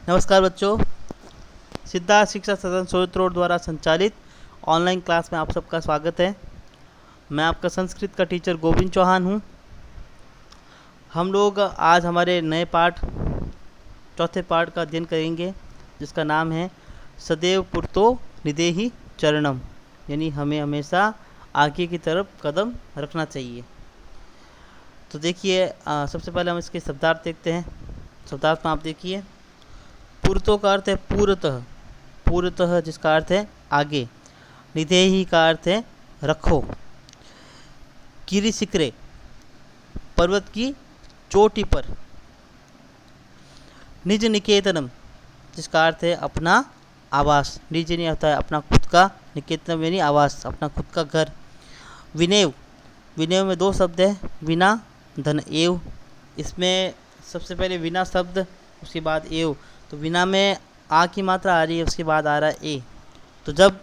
नमस्कार बच्चों, सिद्धार्थ शिक्षा सदन सोयत रोड द्वारा संचालित ऑनलाइन क्लास में आप सबका स्वागत है। मैं आपका संस्कृत का टीचर गोविंद चौहान हूँ। हम लोग आज हमारे नए पाठ चौथे पाठ का अध्ययन करेंगे, जिसका नाम है सदैव पुरतो निदेहि चरणम, यानी हमें हमेशा आगे की तरफ कदम रखना चाहिए। तो देखिए, सबसे पहले हम इसके शब्दार्थ देखते हैं। शब्दार्थ में आप देखिए, पुरतो का अर्थ है पूर्वतः, पूर्वतः जिसका अर्थ है आगे। निदेहि का अर्थ है रखो। गिरि शिखरे, पर्वत की चोटी पर। निज निकेतनम, जिसका अर्थ है अपना आवास। निज नहीं होता है अपना खुद का, निकेतनम यानी आवास, अपना खुद का घर। विनेव, विनेव में दो शब्द है, विना धन एव। इसमें सबसे पहले विना शब्द, उसके बाद एव। तो विना में आ की मात्रा आ रही है, उसके बाद आ रहा है ए। तो जब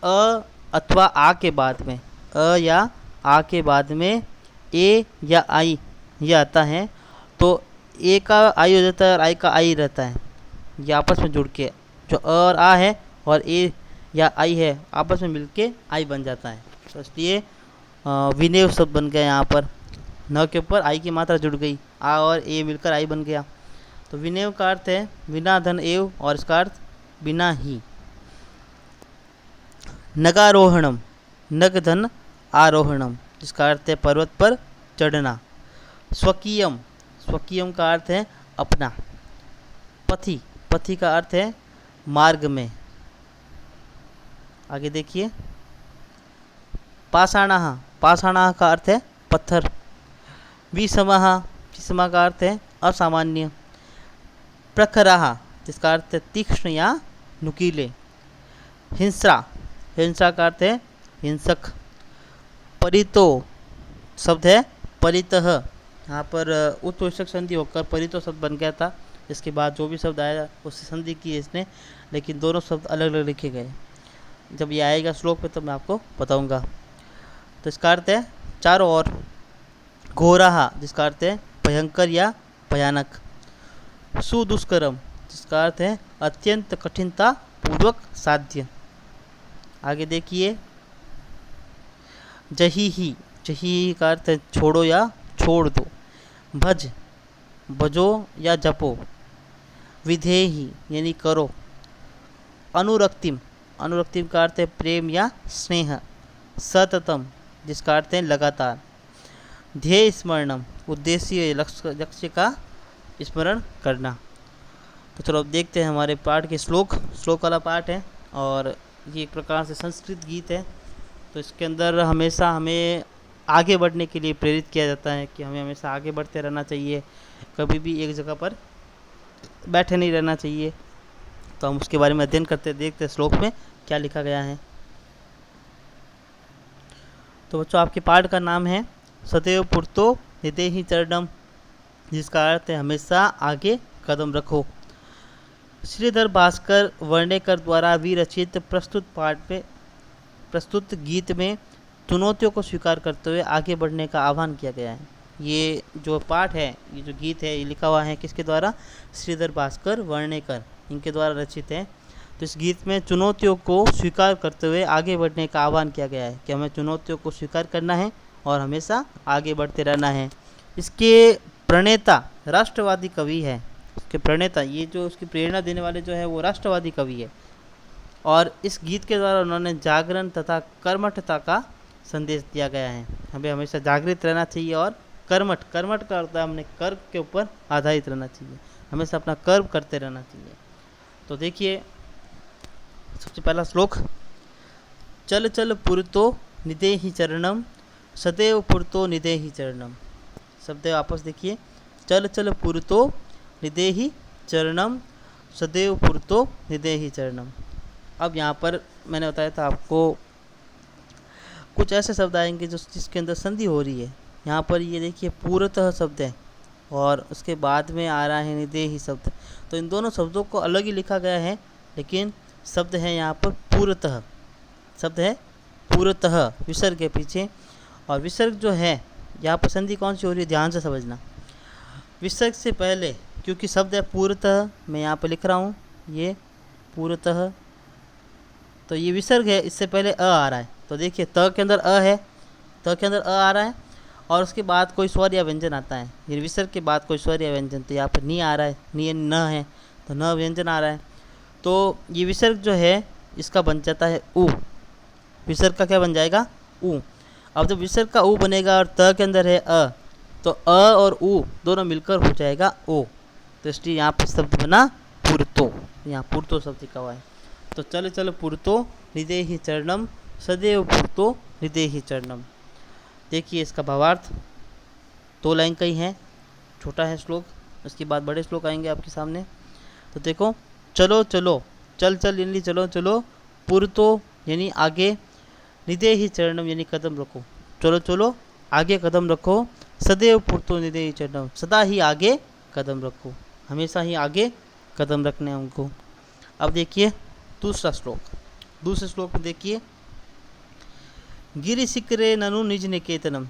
अ अथवा आ के बाद में, अ या आ के बाद में ए या आई ये आता है, तो ए का आई हो जाता है और आई का आई रहता है। ये आपस में जुड़ के, जो अ और आ है और ए या आई है, आपस में मिलके आई बन जाता है। तो इसलिए विनेव शब्द बन गया यहाँ पर। न के ऊपर आई की मात्रा जुड़ गई, आ और ए मिलकर आई बन गया। तो विनेव का अर्थ है बिना धन एव, और इसका अर्थ बिना ही। नगारोहणम, नग धन आरोहणम, जिसका अर्थ है पर्वत पर चढ़ना। स्वकीयम, स्वकीयम का अर्थ है अपना। पथि, पथि का अर्थ है मार्ग में। आगे देखिए, पाषाणः, पाषाणः का अर्थ है पत्थर। विषमः, विषमः का अर्थ है असामान्य। प्रखरः, जिसका अर्थ है तीक्ष्ण या नुकीले। हिंसा, हिंसा का अर्थ है हिंसक। परितो शब्द है परितः, यहाँ पर उत्प्रेक्षक संधि होकर परितो शब्द बन गया था। इसके बाद जो भी शब्द आया उससे संधि की है इसने, लेकिन दोनों शब्द अलग अलग लिखे गए। जब ये आएगा श्लोक पे तो मैं आपको बताऊंगा। तो इसका अर्थ है चारों ओर। घोरः, जिसका अर्थ है भयंकर या भयानक। सुदुष्करम, जिसका अर्थ है अत्यंत कठिनता पूर्वक साध्य। आगे देखिए, जही ही, जही का अर्थ है छोड़ो या छोड़ दो। भज, भजो या जपो। विधेहि यानी करो। अनुरक्तिम, अनुरक्तिम का अर्थ है प्रेम या स्नेह। सततम, जिसका अर्थ है लगातार। ध्येय स्मरणम, उद्देश्य लक्ष्य का स्मरण करना। तो चलो अब देखते हैं हमारे पाठ के श्लोक। श्लोक वाला पाठ है और ये एक प्रकार से संस्कृत गीत है। तो इसके अंदर हमेशा हमें आगे बढ़ने के लिए प्रेरित किया जाता है कि हमें हमेशा आगे बढ़ते रहना चाहिए, कभी भी एक जगह पर बैठे नहीं रहना चाहिए। तो हम उसके बारे में अध्ययन करते देखते श्लोक में क्या लिखा गया है। तो बच्चों, आपके पाठ का नाम है सदैव पुरतो निदेहि चरणम, जिसका अर्थ है हमेशा आगे कदम रखो। श्रीधर भास्कर वर्णेकर द्वारा विरचित प्रस्तुत पाठ पे प्रस्तुत गीत में चुनौतियों को स्वीकार करते हुए आगे बढ़ने का आह्वान किया गया है। ये जो पाठ है, ये जो गीत है, ये लिखा हुआ है किसके द्वारा? श्रीधर भास्कर वर्णेकर, इनके द्वारा रचित है। तो इस गीत में चुनौतियों को स्वीकार करते हुए आगे बढ़ने का आह्वान किया गया है कि हमें चुनौतियों को स्वीकार करना है और हमेशा आगे बढ़ते रहना है। इसके प्रणेता राष्ट्रवादी कवि है। इसके प्रणेता, ये जो उसकी प्रेरणा देने वाले जो है वो राष्ट्रवादी कवि है। और इस गीत के द्वारा उन्होंने जागरण तथा कर्मठता का संदेश दिया गया है। हमें हमेशा जागृत रहना चाहिए और कर्मठ, कर्मठ का अर्थ है हमने कर्म के ऊपर आधारित रहना चाहिए, हमेशा अपना कर्म करते रहना चाहिए। तो देखिए, सबसे पहला श्लोक, चल चल पुरतो निदेहि चरणम, सदैव पुरतो निदेहि चरणम। शब्द वापस देखिए, चल चल पुरतो निदेहि चरणम, सदैव पुरतो निदेहि चरणम। अब यहाँ पर मैंने बताया था आपको कुछ ऐसे शब्द आएंगे जो जिसके अंदर संधि हो रही है। यहाँ पर ये देखिए पूर्वतः शब्द है और उसके बाद में आ रहा है निदेहि शब्द। तो इन दोनों शब्दों को अलग ही लिखा गया है, लेकिन शब्द है यहाँ पर पूर्वतः, शब्द है पूर्वतः विसर्ग के पीछे। और विसर्ग जो है यहाँ पर संधि कौन सी हो रही है, ध्यान से समझना। विसर्ग से पहले क्योंकि शब्द है पूर्वतः, मैं यहाँ पर लिख रहा हूँ ये पूर्वतः, तो ये विसर्ग है, इससे पहले अ आ रहा है। तो देखिए त के अंदर अ है, त के अंदर अ आ रहा है और उसके बाद कोई स्वर या व्यंजन आता है। ये विसर्ग के बाद कोई स्वर या व्यंजन, तो यहाँ पर नी आ रहा है, नी न है तो न व्यंजन आ रहा है। तो ये विसर्ग जो है इसका बन जाता है उ। विसर्ग का क्या बन जाएगा? उ। अब जब विसर्ग का उ बनेगा और त के अंदर है अ, तो अ और उ दोनों मिलकर हो जाएगा ओ। तो इसलिए यहाँ पर शब्द बना पुरतो, यहाँ पुरतो शब्द लिखा हुआ है। तो चल चल पुरतो हृदय चरणम, सदैव पुरतो हृदय चरणम। देखिए इसका भावार्थ, 2 लाइन का ही है, छोटा है श्लोक, उसके बाद बड़े श्लोक आएंगे आपके सामने। तो देखो, चलो चलो, चल चल यानी चलो चलो, पुरतो यानी आगे, हृदय ही चरणम यानी कदम रखो, चलो चलो आगे कदम रखो, सदैव पुरतो हृदय ही चरणम, सदा ही आगे कदम रखो, हमेशा ही आगे कदम रखने हमको। अब देखिए दूसरा श्लोक, दूसरे श्लोक में देखिए, गिरि शिखरे ननु निज निकेतनम,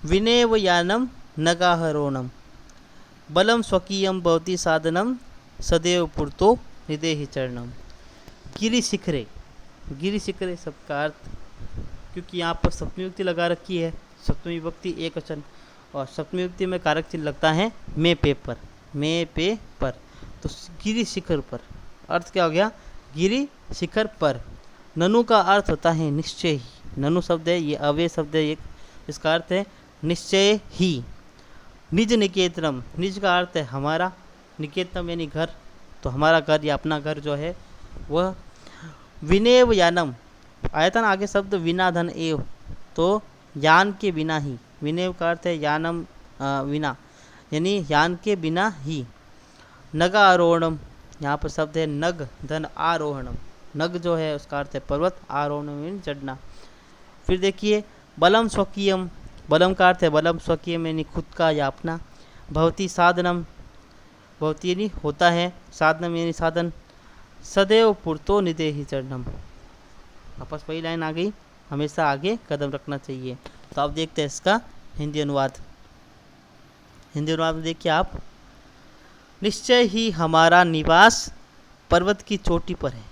विनेव यानम नगाहरोणम, बलम स्वकीयम भवति साधनम, सदैव पुरतो हृदय ही चरणम। गिरि शिखरे, गिरि शिखरे सबका अर्थ, क्योंकि यहाँ पर सप्तमी विभक्ति लगा रखी है, सप्तमी विभक्ति एक वचन, और सप्तमी विभक्ति में कारक चिन्ह लगता है मे पे पर, मे पे पर, तो गिरि शिखर पर, अर्थ क्या हो गया? गिरि शिखर पर। ननु का अर्थ होता है निश्चय ही, ननु शब्द है ये अव्यय शब्द है एक, इसका अर्थ है निश्चय ही। निज निकेतनम, निज का अर्थ है हमारा, निकेतनम यानी घर, तो हमारा घर या अपना घर जो है वह। विनेव यानम, आया था ना आगे शब्द विना धन एव, तो यान के बिना ही, विनेव का अर्थ है यानम विना, यानी यान के बिना ही। नगा आरोहणम, यहाँ पर शब्द है नग धन आरोहणम, नग जो है उसका अर्थ है पर्वत, आरोहणम यानी चढ़ना। फिर देखिए बलम स्वकीयम, बलम का अर्थ है बलम स्वकीयम यानी खुद का या अपना। भवती साधनम, भवती यानी होता है, साधनम यानी साधन। सदैव पुरतो निदे ही चरणम, वापस वही लाइन आ गई, हमेशा आगे कदम रखना चाहिए। तो अब देखते हैं इसका हिंदी अनुवाद। हिंदी अनुवाद में देखिए आप, निश्चय ही हमारा निवास पर्वत की चोटी पर है,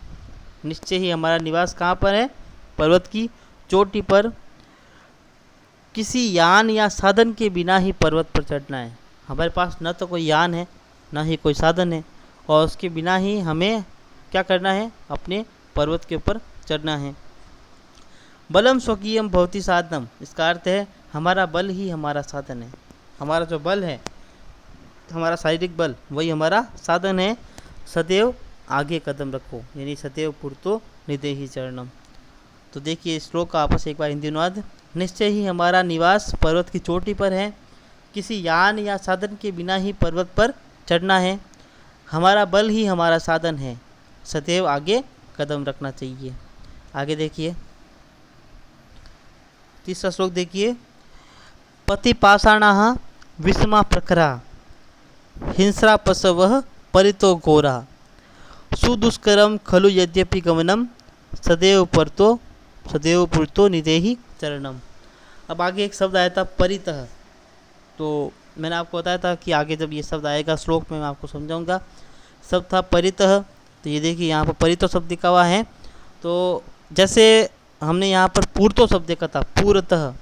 निश्चय ही हमारा निवास कहाँ पर है? पर्वत की चोटी पर। किसी यान या साधन के बिना ही पर्वत पर चढ़ना है, हमारे पास न तो कोई यान है न ही कोई साधन है, और उसके बिना ही हमें क्या करना है? अपने पर्वत के ऊपर चढ़ना है। बलम स्वकीयम भवति साधनम, इसका अर्थ है हमारा बल ही हमारा साधन है, हमारा जो बल है, हमारा शारीरिक बल वही हमारा साधन है। सदैव आगे कदम रखो यानी सदैव पुरतो निदे ही चरणम। तो देखिए श्लोक का आपस एक बार हिंदी अनुवाद। निश्चय ही हमारा निवास पर्वत की चोटी पर है, किसी यान या साधन के बिना ही पर्वत पर चढ़ना है, हमारा बल ही हमारा साधन है, सदैव आगे कदम रखना चाहिए। आगे देखिए तीसरा श्लोक देखिए, पति पाषाणाः विषमा प्रखरा, हिंस्रा पशवः परितो घोरा, सुदुष्करम खलु यद्यपि गमनम, सदैव पुरतो निदेहि चरणम। अब आगे एक शब्द आया था परितः, तो मैंने आपको बताया था कि आगे जब ये शब्द आएगा श्लोक में मैं आपको समझाऊंगा। शब्द था परितः, तो ये देखिए यहाँ पर परितो शब्द लिखा हुआ है। तो जैसे हमने यहाँ पर पूर्तो शब्द देखा था पूर्वतः,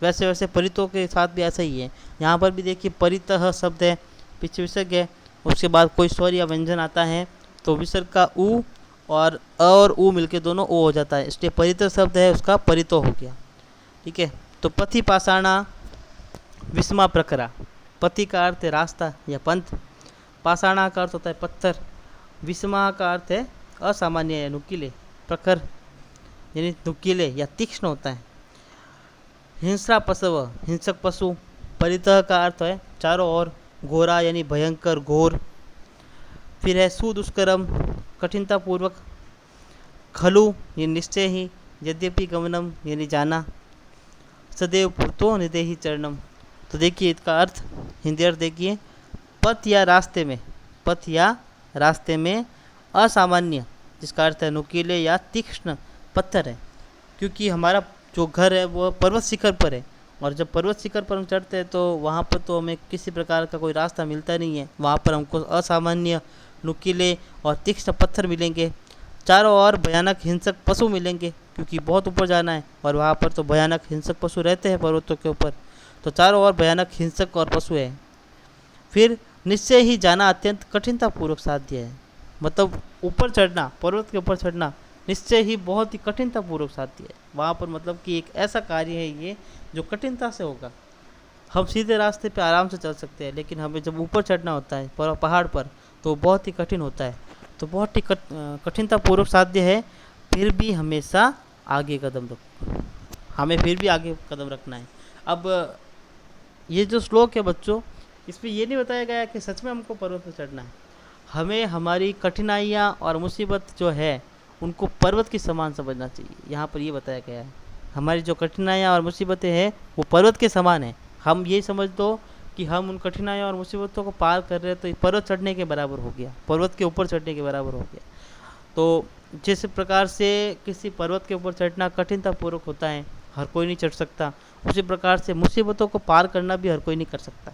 वैसे वैसे परितो के साथ भी ऐसा ही है। यहाँ पर भी देखिए परितः शब्द है, पीछे विसर्ग है, उसके बाद कोई स्वर या व्यंजन आता है तो विसर्ग का उ और अ और उ मिलके दोनों ओ हो जाता है, इसलिए परितः शब्द है उसका परितो हो गया। ठीक है, तो पथि पाषाणा विषमा प्रखरा, पथि का अर्थ है रास्ता या पंथ, पाषाणा का अर्थ होता है पत्थर, विषमा का अर्थ है असामान्य या नुकीले, प्रखर यानी नुकीले या तीक्ष्ण होता है। हिंस्रा पशव, हिंसक पशु, परितः का अर्थ है चारों ओर, घोरा यानी भयंकर घोर। फिर है सुदुष्करम, कठिनता पूर्वक, खलु ये निश्चय ही, यद्यपि गमनम यानी जाना, सदैव पुरतो निदे ही चरणम। तो देखिए इसका अर्थ, हिंदी अर्थ देखिए, पथ या रास्ते में, पथ या रास्ते में, असामान्य जिसका अर्थ है नुकीले या तीक्ष्ण पत्थर है, क्योंकि हमारा जो घर है वो पर्वत शिखर पर है और जब पर्वत शिखर पर हम चढ़ते हैं तो वहाँ पर तो हमें किसी प्रकार का कोई रास्ता मिलता नहीं है। वहाँ पर हमको असामान्य, नुकीले और तीक्ष्ण पत्थर मिलेंगे। चारों ओर भयानक हिंसक पशु मिलेंगे, क्योंकि बहुत ऊपर जाना है और वहाँ पर तो भयानक हिंसक पशु रहते हैं पर्वतों के ऊपर। तो चारों ओर भयानक हिंसक और पशु है। फिर निश्चय ही जाना अत्यंत कठिनतापूर्वक साध्य है। मतलब ऊपर चढ़ना, पर्वत के ऊपर चढ़ना निश्चय ही बहुत ही कठिनतापूर्वक साध्य है। वहाँ पर मतलब कि एक ऐसा कार्य है ये जो कठिनता से होगा। हम सीधे रास्ते पे आराम से चल सकते हैं, लेकिन हमें जब ऊपर चढ़ना होता है पहाड़ पर तो बहुत ही कठिन होता है। तो बहुत ही कठिनतापूर्वक साध्य है, फिर भी हमेशा आगे कदम रखो। हमें फिर भी आगे कदम रखना है। अब ये जो श्लोक है बच्चों, इसमें ये नहीं बताया गया कि सच में हमको पर्वत पर चढ़ना है। हमें हमारी कठिनाइयाँ और मुसीबत जो है उनको पर्वत की समान समझना चाहिए। यहाँ पर ये बताया गया है हमारी जो कठिनाइयाँ और मुसीबतें हैं वो पर्वत के समान है। हम ये समझ दो कि हम उन कठिनाइयों और मुसीबतों को पार कर रहे हैं तो पर्वत चढ़ने के बराबर हो गया, पर्वत के ऊपर चढ़ने के बराबर हो गया। तो जिस प्रकार से किसी पर्वत के ऊपर चढ़ना कठिनतापूर्वक होता है, हर कोई नहीं चढ़ सकता, उसी प्रकार से मुसीबतों को पार करना भी हर कोई नहीं कर सकता।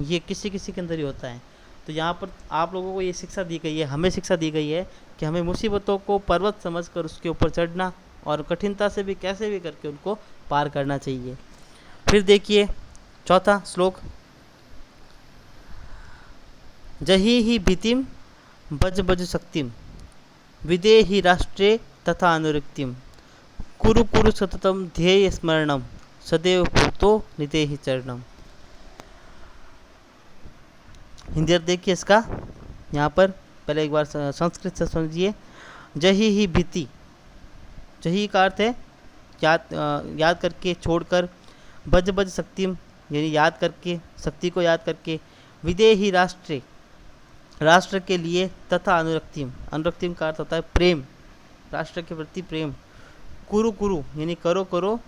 ये किसी किसी के अंदर ही होता है। तो यहाँ पर आप लोगों को ये शिक्षा दी गई है, हमें शिक्षा दी गई है कि हमें मुसीबतों को पर्वत समझकर उसके ऊपर चढ़ना और कठिनता से भी कैसे भी करके उनको पार करना चाहिए। फिर देखिए चौथा श्लोक, जही ही भीतिम बज बज शक्तिम विदेहि राष्ट्रे तथा अनुरक्तिम कुरु कुरु सततम ध्येय स्मरणम सदैव पूतो निदेहि चरणम। हिंदी अर्थ देखिए इसका। यहाँ पर पहले एक बार संस्कृत से समझिए। जही ही भीति, जही का अर्थ है याद करके, छोड़कर, बज बज शक्तिम यानी याद करके, शक्ति को याद करके, विदेही राष्ट्रे राष्ट्र के लिए, तथा अनुरक्तिम, अनुरक्तिम का अर्थ होता है प्रेम, राष्ट्र के प्रति प्रेम, कुरु कुरु यानी करो करो,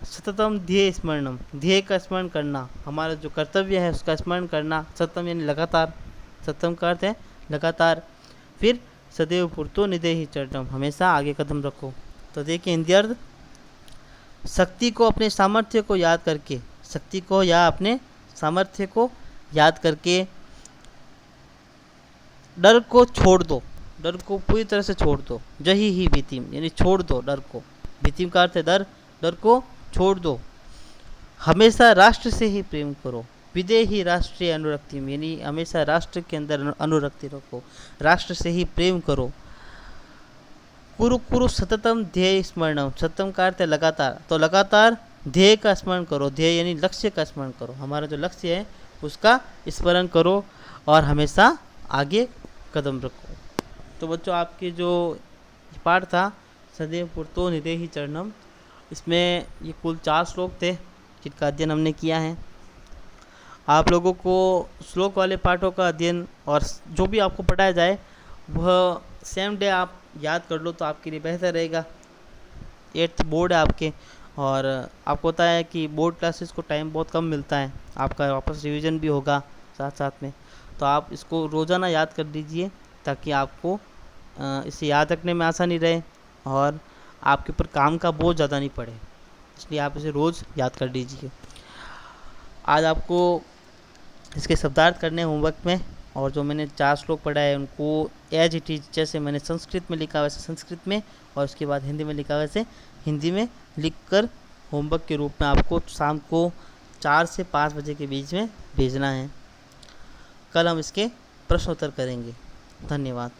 सततम ध्येय स्मरणम ध्येय का स्मरण करना, हमारा जो कर्तव्य है उसका स्मरण करना, सततम यानी लगातार, सततम का अर्थ है लगातार। फिर सदैव पूर्तो निदेहि चरणम हमेशा आगे कदम रखो। तो देखिए हिंदी अर्थ, शक्ति को अपने सामर्थ्य को याद करके, शक्ति को या अपने सामर्थ्य को याद करके डर को छोड़ दो, डर को पूरी तरह से छोड़ दो। जही ही भीतिम यानी छोड़ दो डर को, भीतिम का अर्थ है डर, डर को छोड़ दो। हमेशा राष्ट्र से ही प्रेम करो, विदेही राष्ट्रीय अनुरक्तिम यानी हमेशा राष्ट्र के अंदर अनुरक्ति रखो, राष्ट्र से ही प्रेम करो। कुरु कुरु सततम ध्येय स्मरणम, सततम का अर्थ है लगातार, तो लगातार ध्येय का स्मरण करो, ध्येय यानी लक्ष्य का स्मरण करो, हमारा जो लक्ष्य है उसका स्मरण करो और हमेशा आगे कदम रखो। तो बच्चों आपके जो पाठ था सदैव पूर्तो निदेहि चरणम, इसमें ये कुल 4 श्लोक थे जिनका अध्ययन हमने किया है। आप लोगों को श्लोक वाले पाठों का अध्ययन और जो भी आपको पढ़ाया जाए वह सेम डे आप याद कर लो तो आपके लिए बेहतर रहेगा। 8th बोर्ड है आपके और आपको पता है कि बोर्ड क्लासेस को टाइम बहुत कम मिलता है, आपका वापस रिवीजन भी होगा साथ साथ में। तो आप इसको रोज़ाना याद कर लीजिए ताकि आपको इसे याद रखने में आसानी रहे और आपके ऊपर काम का बोझ ज़्यादा नहीं पड़े, इसलिए आप इसे रोज़ याद कर लीजिए। आज आपको इसके शब्दार्थ करने होमवर्क में, और जो मैंने 4 श्लोक पढ़ा है उनको एज इट इज़, जैसे मैंने संस्कृत में लिखा वैसे संस्कृत में और उसके बाद हिंदी में लिखा वैसे हिंदी में लिखकर होमवर्क के रूप में आपको शाम को 4 से 5 बजे के बीच में भेजना है। कल हम इसके प्रश्नोत्तर करेंगे। धन्यवाद।